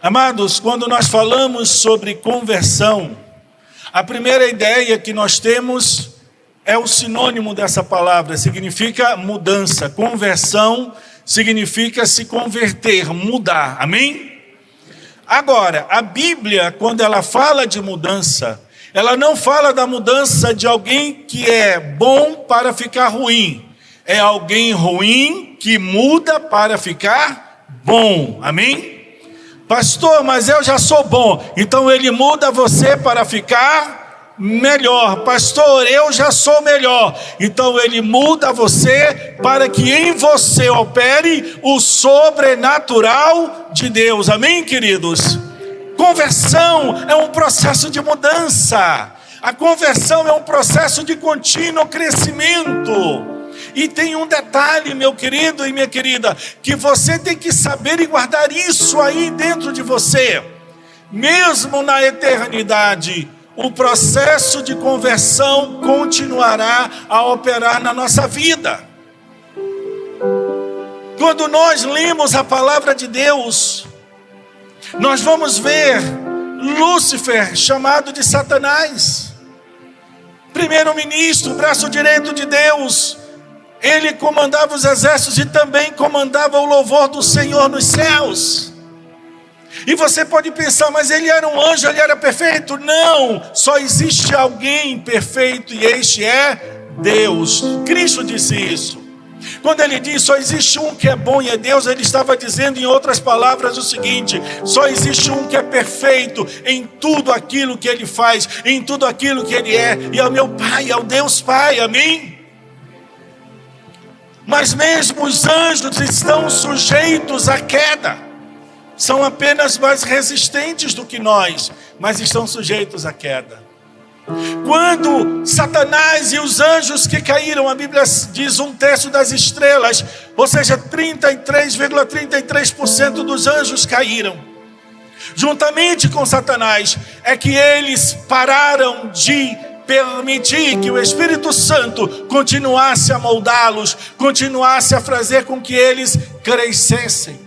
Amados, quando nós falamos sobre conversão, a primeira ideia que nós temos é o sinônimo dessa palavra, significa mudança. Conversão significa se converter, mudar, amém? Agora, a Bíblia, quando ela fala de mudança, ela não fala da mudança de alguém que é bom para ficar ruim. É alguém ruim que muda para ficar bom, amém? Pastor, mas eu já sou bom, então ele muda você para ficar melhor. Pastor, eu já sou melhor, então ele muda você para que em você opere o sobrenatural de Deus, amém, queridos? Conversão é um processo de mudança, a conversão é um processo de contínuo crescimento. E tem um detalhe, meu querido e minha querida, que você tem que saber e guardar isso aí dentro de você. Mesmo na eternidade, o processo de conversão continuará a operar na nossa vida. Quando nós lemos a palavra de Deus, nós vamos ver Lúcifer, chamado de Satanás, primeiro-ministro, braço direito de Deus. Ele comandava os exércitos e também comandava o louvor do Senhor nos céus. E você pode pensar, mas ele era um anjo, ele era perfeito? Não, só existe alguém perfeito e este é Deus. Cristo disse isso. Quando ele diz só existe um que é bom e é Deus, ele estava dizendo em outras palavras o seguinte: só existe um que é perfeito em tudo aquilo que ele faz, em tudo aquilo que ele é, e é o meu Pai, é o Deus Pai, amém? Mas mesmo os anjos estão sujeitos à queda. São apenas mais resistentes do que nós, mas estão sujeitos à queda. Quando Satanás e os anjos que caíram, a Bíblia diz 1/3 das estrelas, ou seja, 33,33% dos anjos caíram. Juntamente com Satanás, é que eles pararam de permitir que o Espírito Santo continuasse a moldá-los, continuasse a fazer com que eles crescessem.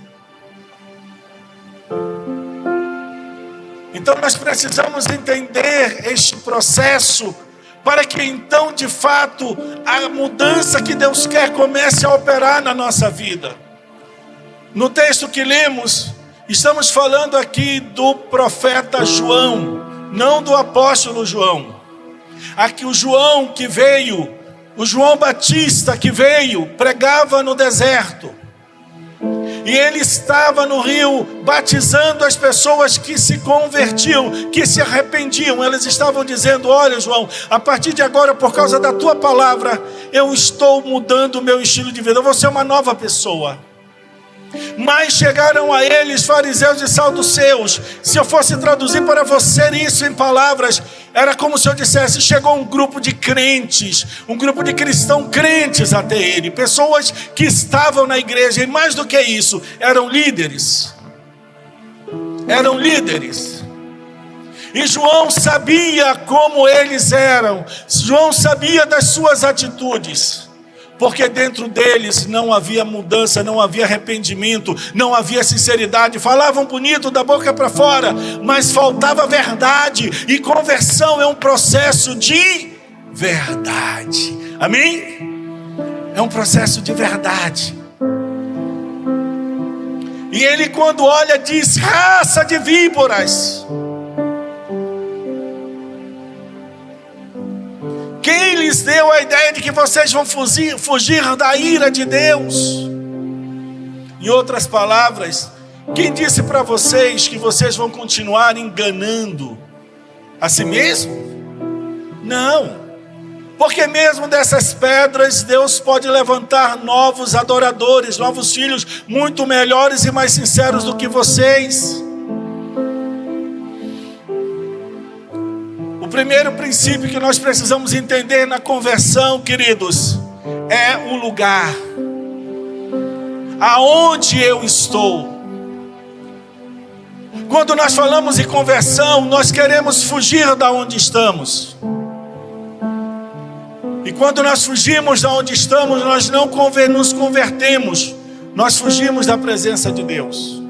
Então nós precisamos entender este processo para que então de fato a mudança que Deus quer comece a operar na nossa vida. No texto que lemos, estamos falando aqui do profeta João, não do apóstolo João. Aqui o João que veio, o João Batista que veio, pregava no deserto. E ele estava no rio batizando as pessoas que se convertiam, que se arrependiam. Eles estavam dizendo: olha, João, a partir de agora, por causa da tua palavra, eu estou mudando o meu estilo de vida, eu vou ser uma nova pessoa. Mas chegaram a eles fariseus e saduceus. Se eu fosse traduzir para você isso em palavras, era como se eu dissesse: chegou um grupo de crentes, um grupo de cristãos crentes até ele, pessoas que estavam na igreja, e mais do que isso, eram líderes. E João sabia como eles eram, João sabia das suas atitudes. Porque dentro deles não havia mudança, não havia arrependimento, não havia sinceridade. Falavam bonito da boca para fora, mas faltava verdade. E conversão é um processo de verdade. Amém? É um processo de verdade. E ele, quando olha, diz: raça de víboras. Quem lhes deu a ideia de que vocês vão fugir da ira de Deus? Em outras palavras, quem disse para vocês que vocês vão continuar enganando a si mesmo? Não, porque mesmo dessas pedras Deus pode levantar novos adoradores, novos filhos muito melhores e mais sinceros do que vocês. O primeiro princípio que nós precisamos entender na conversão, queridos, é o lugar. Aonde eu estou? Quando nós falamos em conversão, nós queremos fugir da onde estamos. E quando nós fugimos da onde estamos, nós não nos convertemos, nós fugimos da presença de Deus.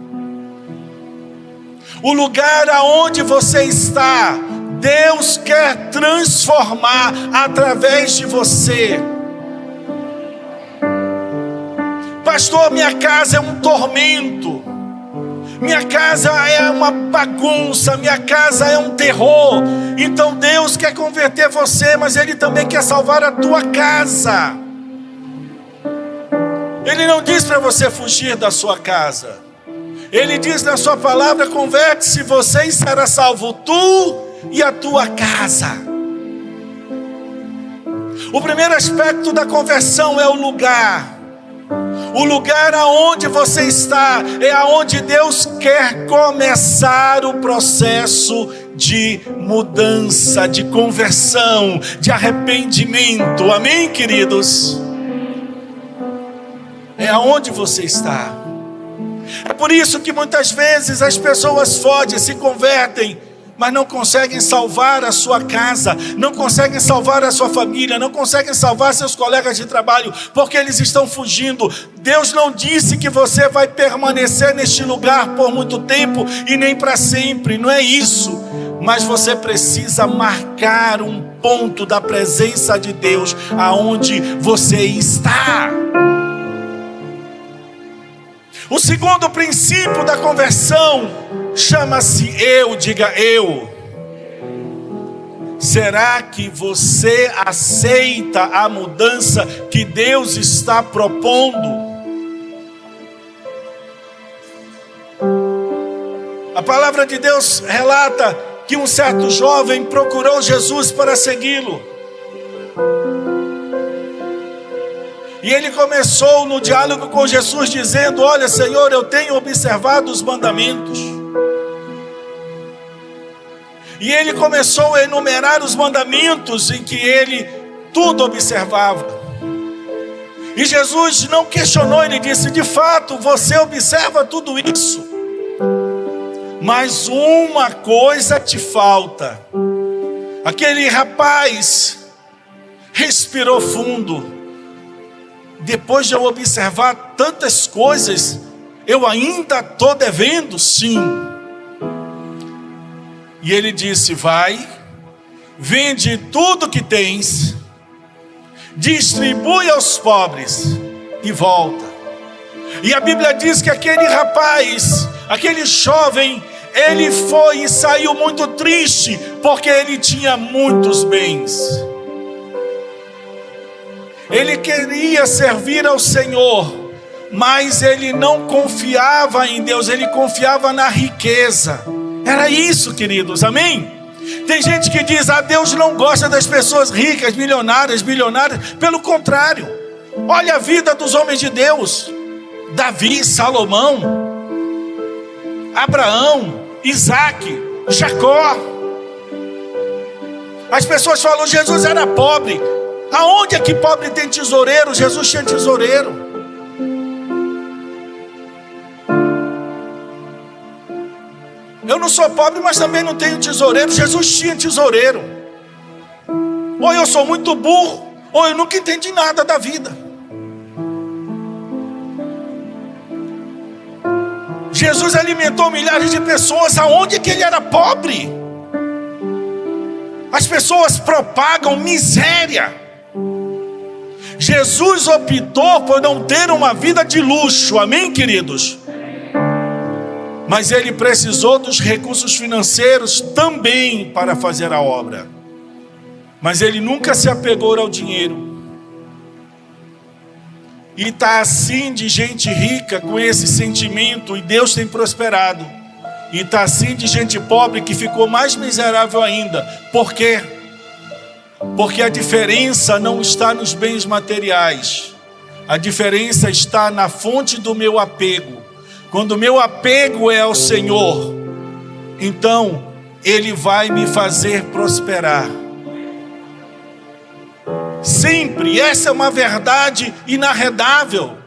O lugar aonde você está, Deus quer transformar através de você. Pastor, minha casa é um tormento, minha casa é uma bagunça, minha casa é um terror. Então Deus quer converter você, mas Ele também quer salvar a tua casa. Ele não diz para você fugir da sua casa. Ele diz na sua palavra: converte-se você e será salvo tu e a tua casa. O primeiro aspecto da conversão é o lugar. O lugar aonde você está é aonde Deus quer começar o processo de mudança, de conversão, de arrependimento. Amém, queridos? É aonde você está. É por isso que muitas vezes as pessoas fogem, se convertem, mas não conseguem salvar a sua casa, não conseguem salvar a sua família, não conseguem salvar seus colegas de trabalho, porque eles estão fugindo. Deus não disse que você vai permanecer neste lugar por muito tempo e nem para sempre, não é isso. Mas você precisa marcar um ponto da presença de Deus aonde você está. O segundo princípio da conversão chama-se eu, diga eu. Será que você aceita a mudança que Deus está propondo? A palavra de Deus relata que um certo jovem procurou Jesus para segui-lo. E ele começou no diálogo com Jesus dizendo: olha, Senhor, eu tenho observado os mandamentos. E ele começou a enumerar os mandamentos em que ele tudo observava. E Jesus não questionou, ele disse: de fato, você observa tudo isso, mas uma coisa te falta. Aquele rapaz respirou fundo. Depois de eu observar tantas coisas, eu ainda estou devendo? Sim. E ele disse: vai, vende tudo que tens, distribui aos pobres e volta. E a Bíblia diz que aquele rapaz, aquele jovem, ele foi e saiu muito triste, porque ele tinha muitos bens. Ele queria servir ao Senhor, mas ele não confiava em Deus, ele confiava na riqueza. Era isso, queridos, amém? Tem gente que diz: Deus não gosta das pessoas ricas, milionárias, bilionárias. Pelo contrário, olha a vida dos homens de Deus: Davi, Salomão, Abraão, Isaac, Jacó. As pessoas falam: Jesus era pobre. Aonde é que pobre tem tesoureiro? Jesus tinha tesoureiro. Eu não sou pobre, mas também não tenho tesoureiro. Jesus tinha tesoureiro. Ou eu sou muito burro, ou eu nunca entendi nada da vida. Jesus alimentou milhares de pessoas. Aonde é que ele era pobre? As pessoas propagam miséria. Jesus optou por não ter uma vida de luxo, amém, queridos? Mas ele precisou dos recursos financeiros também para fazer a obra. Mas ele nunca se apegou ao dinheiro. E está assim de gente rica com esse sentimento, e Deus tem prosperado. E está assim de gente pobre que ficou mais miserável ainda. Por quê? Porque a diferença não está nos bens materiais. A diferença está na fonte do meu apego. Quando o meu apego é ao Senhor, então Ele vai me fazer prosperar. Sempre, essa é uma verdade inarredável.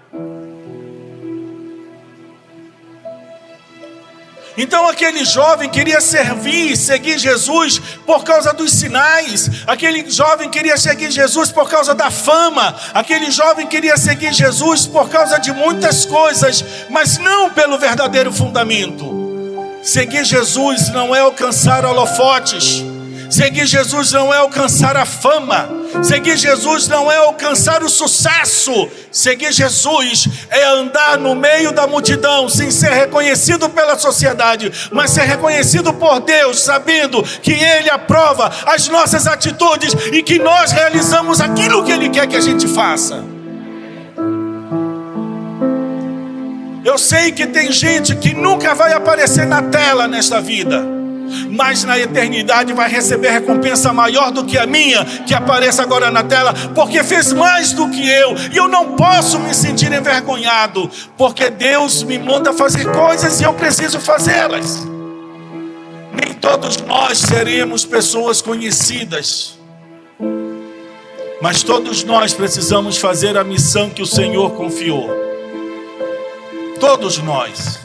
Então aquele jovem queria servir e seguir Jesus por causa dos sinais. Aquele jovem queria seguir Jesus por causa da fama. Aquele jovem queria seguir Jesus por causa de muitas coisas, mas não pelo verdadeiro fundamento. Seguir Jesus não é alcançar holofotes. Seguir Jesus não é alcançar a fama. Seguir Jesus não é alcançar o sucesso. Seguir Jesus é andar no meio da multidão sem ser reconhecido pela sociedade, mas ser reconhecido por Deus, sabendo que Ele aprova as nossas atitudes e que nós realizamos aquilo que Ele quer que a gente faça. Eu sei que tem gente que nunca vai aparecer na tela nesta vida, mas na eternidade vai receber recompensa maior do que a minha, que aparece agora na tela, porque fez mais do que eu, e eu não posso me sentir envergonhado, porque Deus me manda fazer coisas e eu preciso fazê-las. Nem todos nós seremos pessoas conhecidas, mas todos nós precisamos fazer a missão que o Senhor confiou. Todos nós.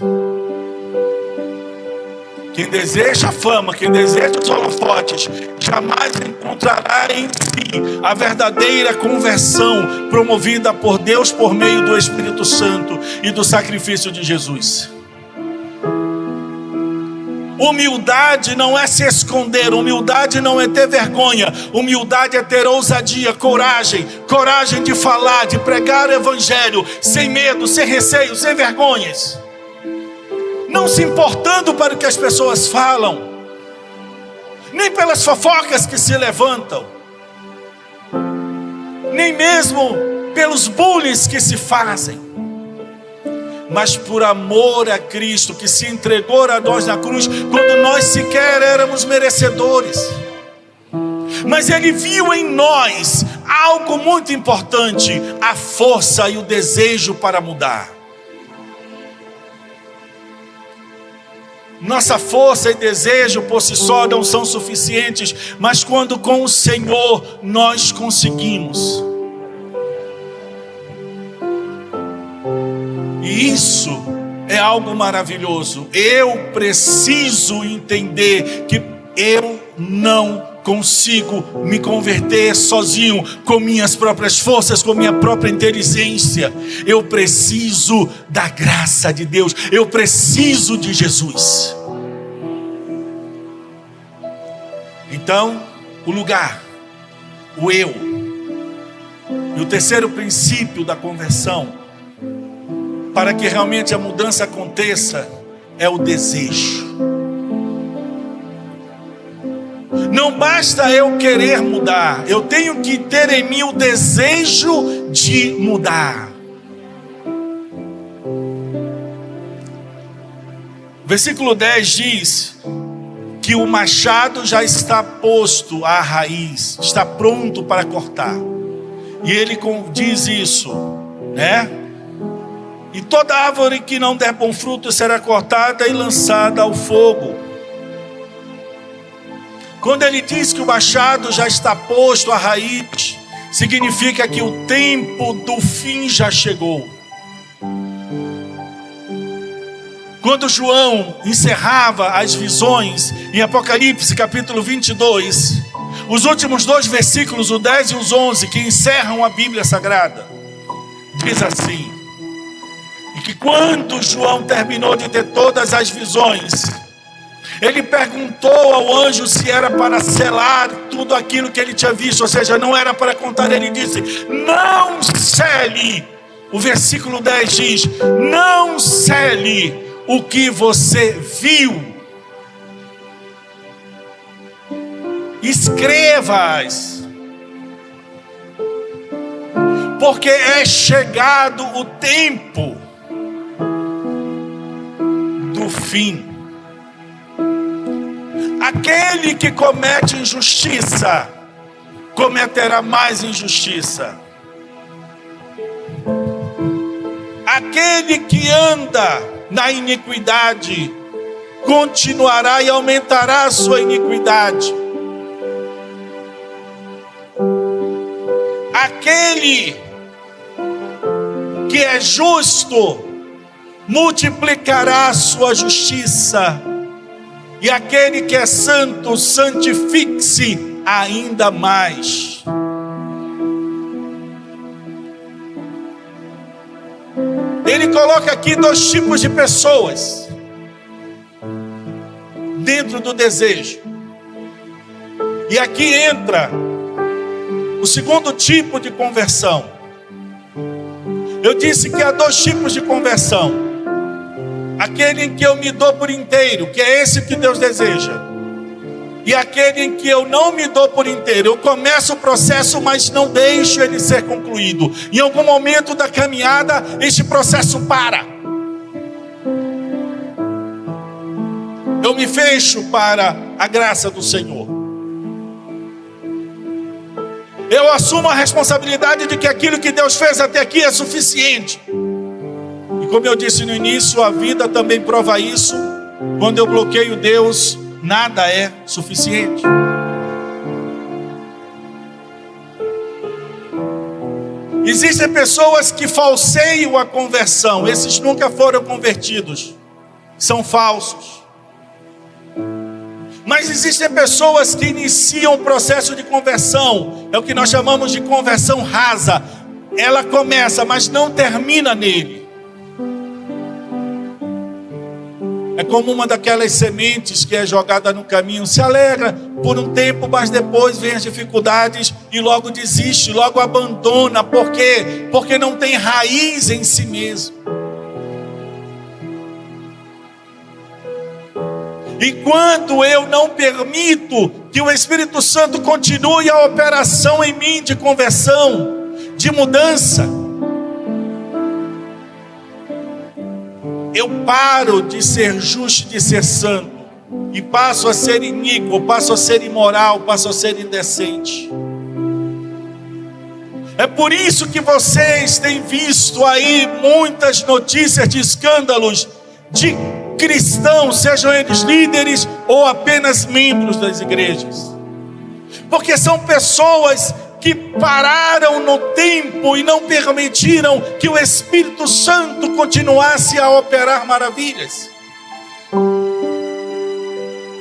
Quem deseja a fama, quem deseja os holofotes, jamais encontrará em si a verdadeira conversão promovida por Deus por meio do Espírito Santo e do sacrifício de Jesus. Humildade não é se esconder, humildade não é ter vergonha, humildade é ter ousadia, coragem de falar, de pregar o evangelho, sem medo, sem receio, sem vergonhas. Não se importando para o que as pessoas falam, nem pelas fofocas que se levantam, nem mesmo pelos bullying que se fazem, mas por amor a Cristo, que se entregou a nós na cruz, quando nós sequer éramos merecedores. Mas Ele viu em nós algo muito importante, a força e o desejo para mudar. Nossa força e desejo por si só não são suficientes, mas quando com o Senhor nós conseguimos. E isso é algo maravilhoso. Eu preciso entender que eu não consigo me converter sozinho, com minhas próprias forças, com minha própria inteligência. Eu preciso da graça de Deus. Eu preciso de Jesus. Então, o lugar, o eu. E o terceiro princípio da conversão, para que realmente a mudança aconteça, é o desejo. Não basta eu querer mudar, eu tenho que ter em mim o desejo de mudar. Versículo 10 diz que o machado já está posto à raiz, está pronto para cortar. E ele diz isso, né? E toda árvore que não der bom fruto será cortada e lançada ao fogo. Quando ele diz que o machado já está posto à raiz, significa que o tempo do fim já chegou. Quando João encerrava as visões em Apocalipse capítulo 22, os últimos 2 versículos, o 10 e os 11, que encerram a Bíblia Sagrada, diz assim: e que quando João terminou de ter todas as visões, ele perguntou ao anjo se era para selar tudo aquilo que ele tinha visto, ou seja, não era para contar. Ele disse: não cele. O versículo 10 diz: não cele o que você viu, escreva-as, porque é chegado o tempo do fim. Aquele que comete injustiça cometerá mais injustiça. Aquele que anda na iniquidade continuará e aumentará a sua iniquidade. Aquele que é justo multiplicará a sua justiça, e aquele que é santo santifique-se ainda mais. Ele coloca aqui 2 tipos de pessoas. dentro do desejo. E aqui entra o segundo tipo de conversão. Eu disse que há dois tipos de conversão. Aquele em que eu me dou por inteiro, que é esse que Deus deseja. E aquele em que eu não me dou por inteiro. Eu começo o processo, mas não deixo ele ser concluído. Em algum momento da caminhada, este processo para. Eu me fecho para a graça do Senhor. Eu assumo a responsabilidade de que aquilo que Deus fez até aqui é suficiente. E como eu disse no início, a vida também prova isso. Quando eu bloqueio Deus, nada é suficiente. Existem pessoas que falseiam a conversão. Esses nunca foram convertidos. São falsos. Mas existem pessoas que iniciam o processo de conversão. É o que nós chamamos de conversão rasa. Ela começa, mas não termina nele. É como uma daquelas sementes que é jogada no caminho. Se alegra por um tempo, mas depois vem as dificuldades e logo desiste, logo abandona. Por quê? Porque não tem raiz em si mesmo. E quando eu não permito que o Espírito Santo continue a operação em mim de conversão, de mudança, eu paro de ser justo, de ser santo, e passo a ser iníquo, passo a ser imoral, passo a ser indecente. É por isso que vocês têm visto aí muitas notícias de escândalos de cristãos, sejam eles líderes ou apenas membros das igrejas. Porque são pessoas que pararam no tempo e não permitiram que o Espírito Santo continuasse a operar maravilhas.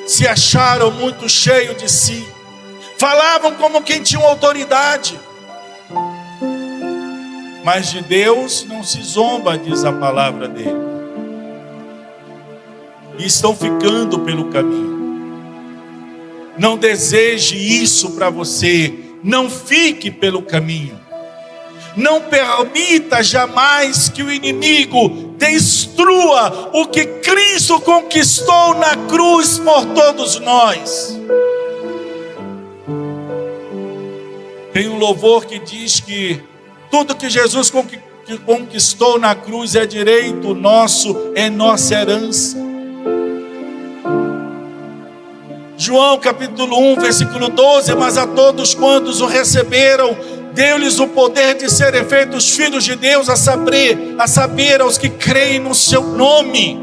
Se acharam muito cheios de si, falavam como quem tinha autoridade. Mas de Deus não se zomba, diz a palavra dele. E estão ficando pelo caminho. Não deseje isso para você. Não fique pelo caminho. Não permita jamais que o inimigo destrua o que Cristo conquistou na cruz por todos nós. Tem um louvor que diz que tudo que Jesus conquistou na cruz é direito nosso, é nossa herança. João capítulo 1, versículo 12, mas a todos quantos o receberam, deu-lhes o poder de serem feitos filhos de Deus, a saber aos que creem no seu nome.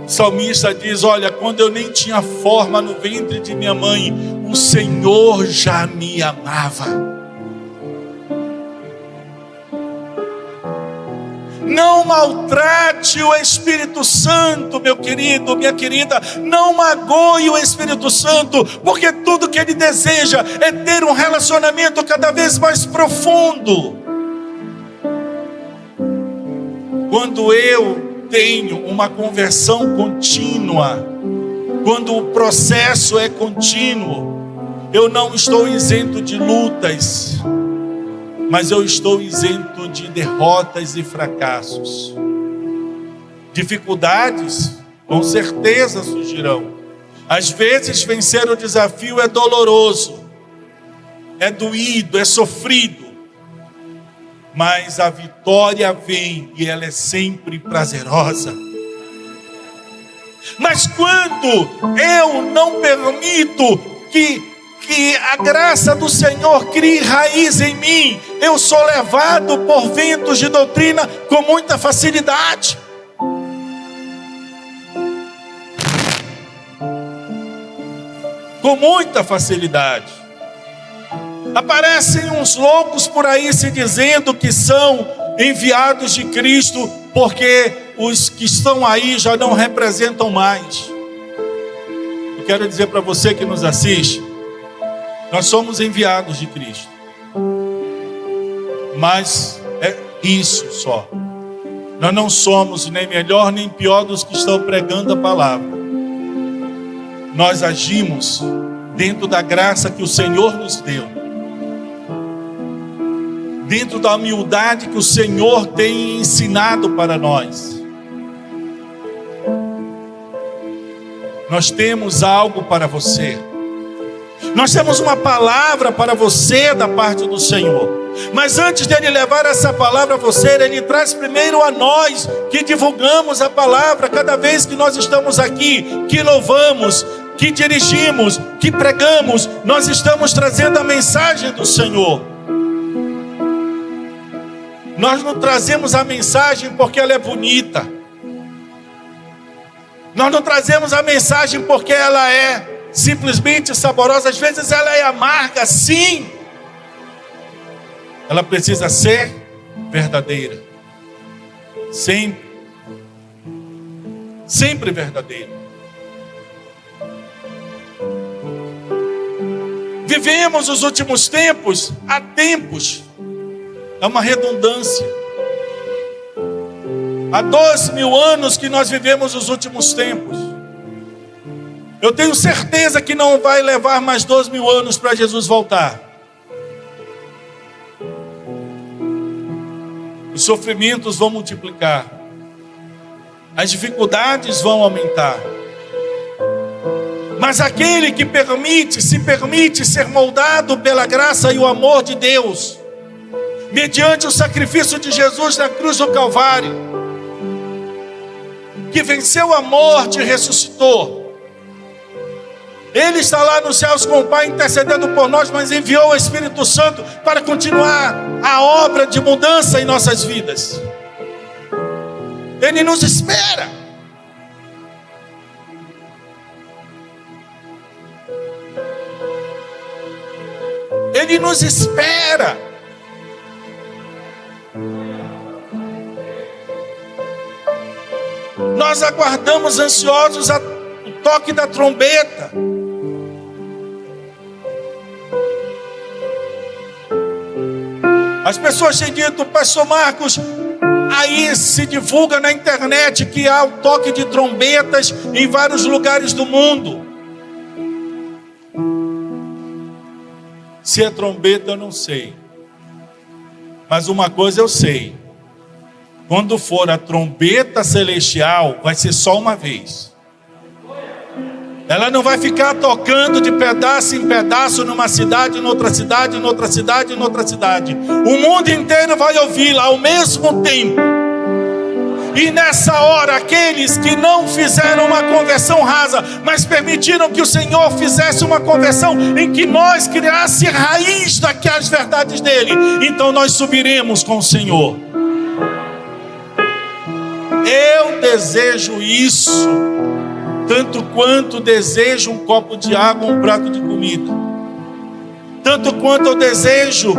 O salmista diz, olha, quando eu nem tinha forma no ventre de minha mãe, o Senhor já me amava. Não maltrate o Espírito Santo, meu querido, minha querida. Não magoe o Espírito Santo, porque tudo que ele deseja é ter um relacionamento cada vez mais profundo. Quando eu tenho uma conversão contínua, quando o processo é contínuo, eu não estou isento de lutas, mas eu estou isento de derrotas e fracassos. Dificuldades, com certeza surgirão. Às vezes vencer o desafio é doloroso, é doído, é sofrido. Mas a vitória vem e ela é sempre prazerosa. Mas quando eu não permito que a graça do Senhor crie raiz em mim, eu sou levado por ventos de doutrina com muita facilidade. Com muita facilidade. Aparecem uns loucos por aí se dizendo que são enviados de Cristo, porque os que estão aí já não representam mais. Eu quero dizer para você que nos assiste, nós somos enviados de Cristo. Mas é isso só. Nós não somos nem melhor nem pior dos que estão pregando a palavra. Nós agimos dentro da graça que o Senhor nos deu, dentro da humildade que o Senhor tem ensinado para nós. Nós temos algo para você. Nós temos uma palavra para você da parte do Senhor. Mas antes dele levar essa palavra a você, ele traz primeiro a nós que divulgamos a palavra cada vez que nós estamos aqui, que louvamos, que dirigimos, que pregamos. Nós estamos trazendo a mensagem do Senhor. Nós não trazemos a mensagem porque ela é bonita. Nós não trazemos a mensagem porque ela é simplesmente saborosa. Às vezes ela é amarga, sim. Ela precisa ser verdadeira. Sempre. Sempre verdadeira. Vivemos os últimos tempos, há tempos. É uma redundância. Há 2.000 anos que nós vivemos os últimos tempos. Eu tenho certeza que não vai levar mais 2.000 anos para Jesus voltar. Os sofrimentos vão multiplicar. As dificuldades vão aumentar. Mas aquele que se permite ser moldado pela graça e o amor de Deus, mediante o sacrifício de Jesus na cruz do Calvário, que venceu a morte e ressuscitou. Ele está lá nos céus com o Pai intercedendo por nós, mas enviou o Espírito Santo para continuar a obra de mudança em nossas vidas. Ele nos espera. Ele nos espera. Nós aguardamos ansiosos o toque da trombeta. As pessoas têm dito, pastor Marcos, aí se divulga na internet que há o toque de trombetas em vários lugares do mundo. Se é trombeta eu não sei. Mas uma coisa eu sei. Quando for a trombeta celestial, vai ser só uma vez. Ela não vai ficar tocando de pedaço em pedaço numa cidade, noutra cidade, noutra cidade, noutra cidade. O mundo inteiro vai ouvi-la ao mesmo tempo. E nessa hora, aqueles que não fizeram uma conversão rasa, mas permitiram que o Senhor fizesse uma conversão em que nós criasse raiz daquelas verdades dele, então nós subiremos com o Senhor. Eu desejo isso, tanto quanto desejo um copo de água, um prato de comida. Tanto quanto eu desejo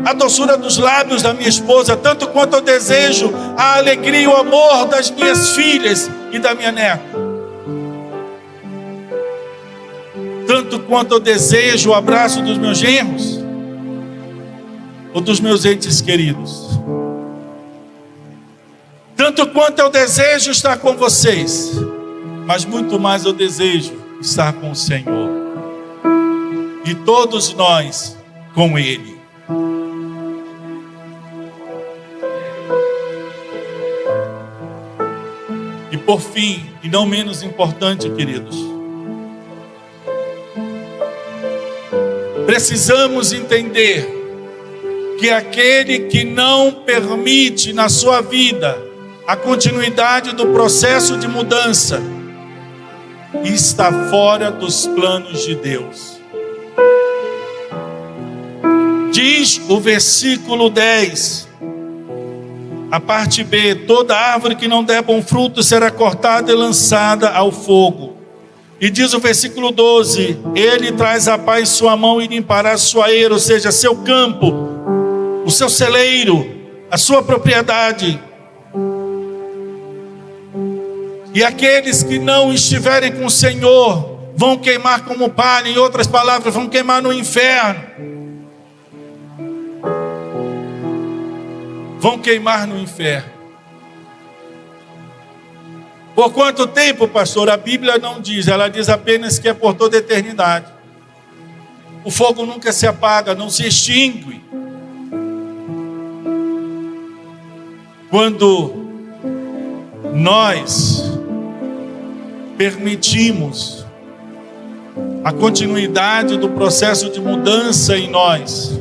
a doçura dos lábios da minha esposa, tanto quanto eu desejo a alegria e o amor das minhas filhas e da minha neta. Tanto quanto eu desejo o abraço dos meus genros ou dos meus entes queridos. Tanto quanto eu desejo estar com vocês, mas muito mais eu desejo estar com o Senhor. E todos nós com Ele. E por fim, e não menos importante, queridos, precisamos entender que aquele que não permite na sua vida a continuidade do processo de mudança está fora dos planos de Deus. Diz o versículo 10, a parte B: toda árvore que não der bom fruto será cortada e lançada ao fogo. E diz o versículo 12: ele traz a paz em sua mão e limpará sua eira, ou seja, seu campo, o seu celeiro, a sua propriedade. E aqueles que não estiverem com o Senhor vão queimar como palha, em outras palavras, vão queimar no inferno. vão queimar no inferno. Por quanto tempo, pastor? A Bíblia não diz, ela diz apenas que é por toda a eternidade. O fogo nunca se apaga, não se extingue. Quando nós permitimos a continuidade do processo de mudança em nós,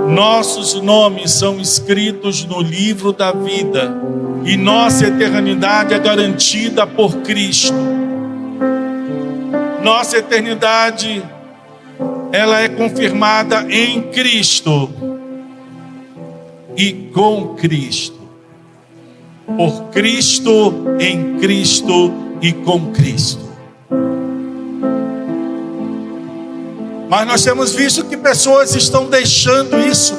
nossos nomes são escritos no livro da vida e nossa eternidade é garantida por Cristo. Nossa eternidade, ela é confirmada em Cristo e com Cristo. Por Cristo, em Cristo e com Cristo. Mas nós temos visto que pessoas estão deixando isso,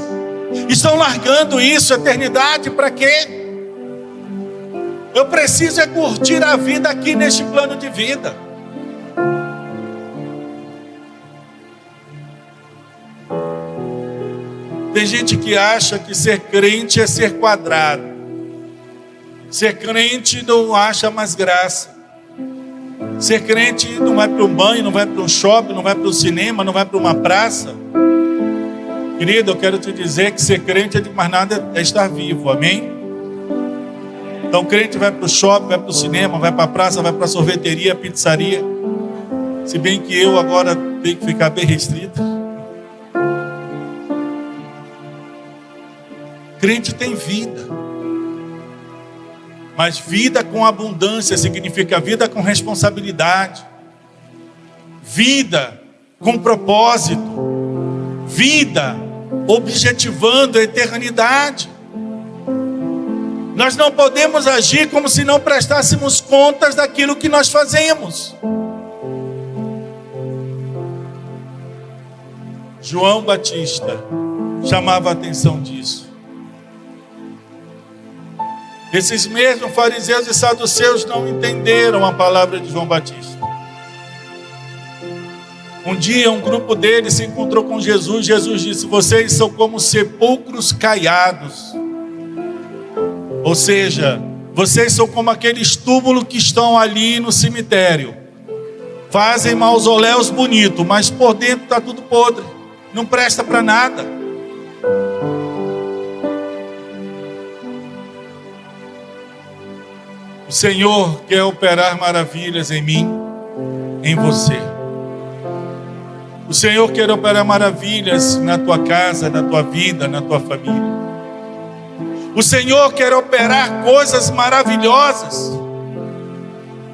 estão largando isso. Eternidade para quê? Eu preciso é curtir a vida aqui neste plano de vida. Tem gente que acha que ser crente é ser quadrado. Ser crente não acha mais graça. Ser crente não vai para um banho, não vai para um shopping, não vai para o cinema, não vai para uma praça. Querido, eu quero te dizer que ser crente é de mais nada é estar vivo, amém? Então crente vai para o shopping, vai para o cinema, vai para a praça, vai para a sorveteria, pizzaria. Se bem que eu agora tenho que ficar bem restrito. Crente tem vida. Mas vida com abundância significa vida com responsabilidade, vida com propósito, vida objetivando a eternidade. Nós não podemos agir como se não prestássemos contas daquilo que nós fazemos. João Batista chamava a atenção disso. Esses mesmos fariseus e saduceus não entenderam a palavra de João Batista. Um dia um grupo deles se encontrou com Jesus. Jesus disse: vocês são como sepulcros caiados. Ou seja, vocês são como aqueles túmulos que estão ali no cemitério. Fazem mausoléus bonitos, mas por dentro está tudo podre. Não presta para nada. O Senhor quer operar maravilhas em mim, em você. O Senhor quer operar maravilhas na tua casa, na tua vida, na tua família. O Senhor quer operar coisas maravilhosas.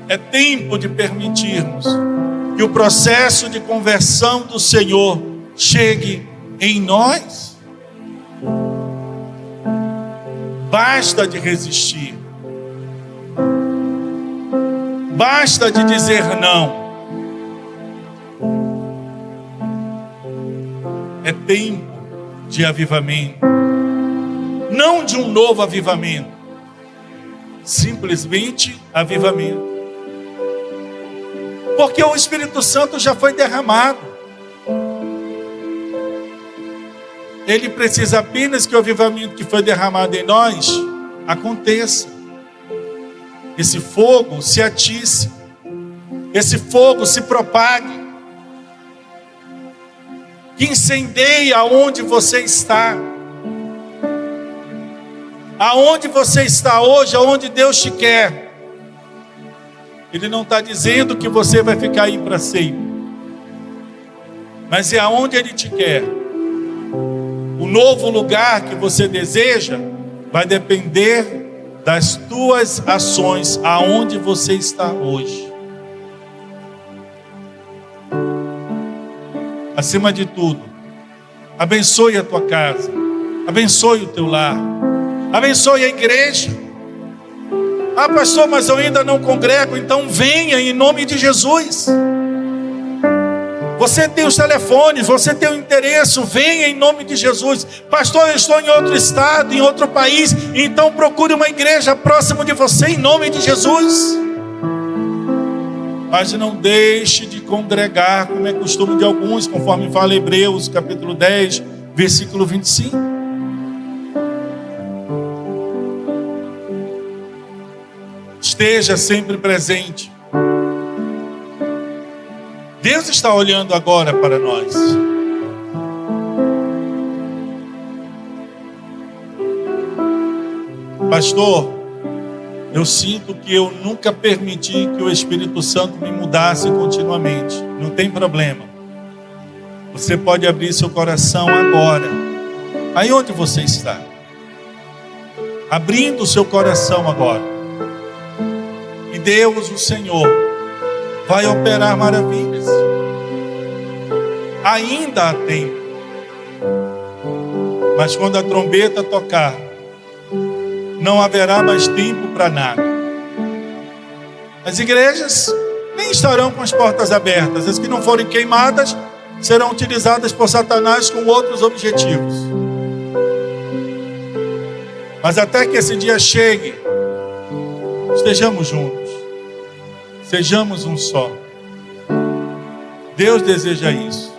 É tempo de permitirmos que o processo de conversão do Senhor chegue em nós. Basta de resistir. Basta de dizer não. É tempo de avivamento. Não de um novo avivamento. Simplesmente avivamento. Porque o Espírito Santo já foi derramado. Ele precisa apenas que o avivamento que foi derramado em nós aconteça. Esse fogo se atice, esse fogo se propague, que incendeie aonde você está, aonde você está hoje, aonde Deus te quer. Ele não está dizendo que você vai ficar aí para sempre, mas é aonde Ele te quer. O novo lugar que você deseja vai depender das tuas ações, aonde você está hoje. Acima de tudo, abençoe a tua casa, abençoe o teu lar, abençoe a igreja. Ah, pastor, mas eu ainda não congrego. Então venha em nome de Jesus. Você tem os telefones, você tem o endereço, venha em nome de Jesus. Pastor, eu estou em outro estado, em outro país. Então procure uma igreja próxima de você em nome de Jesus. Mas não deixe de congregar, como é costume de alguns, conforme fala Hebreus capítulo 10, versículo 25. esteja sempre presente. Deus está olhando agora para nós. Pastor, eu sinto que eu nunca permiti que o Espírito Santo me mudasse continuamente. Não tem problema. Você pode abrir seu coração agora. Aí onde você está? Abrindo o seu coração agora. E Deus, o Senhor, vai operar maravilhas. Ainda há tempo. Mas quando a trombeta tocar, não haverá mais tempo para nada. As igrejas nem estarão com as portas abertas. As que não forem queimadas serão utilizadas por Satanás com outros objetivos. Mas até que esse dia chegue, estejamos juntos. Sejamos um só. Deus deseja isso.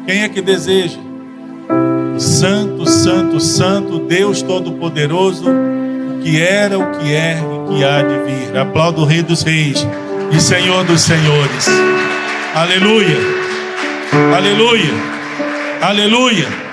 Quem é que deseja? O Santo, Santo, Santo, Deus Todo-Poderoso, o que era, o que é e que há de vir. Aplauda o Rei dos Reis e Senhor dos Senhores. Aleluia, aleluia, aleluia.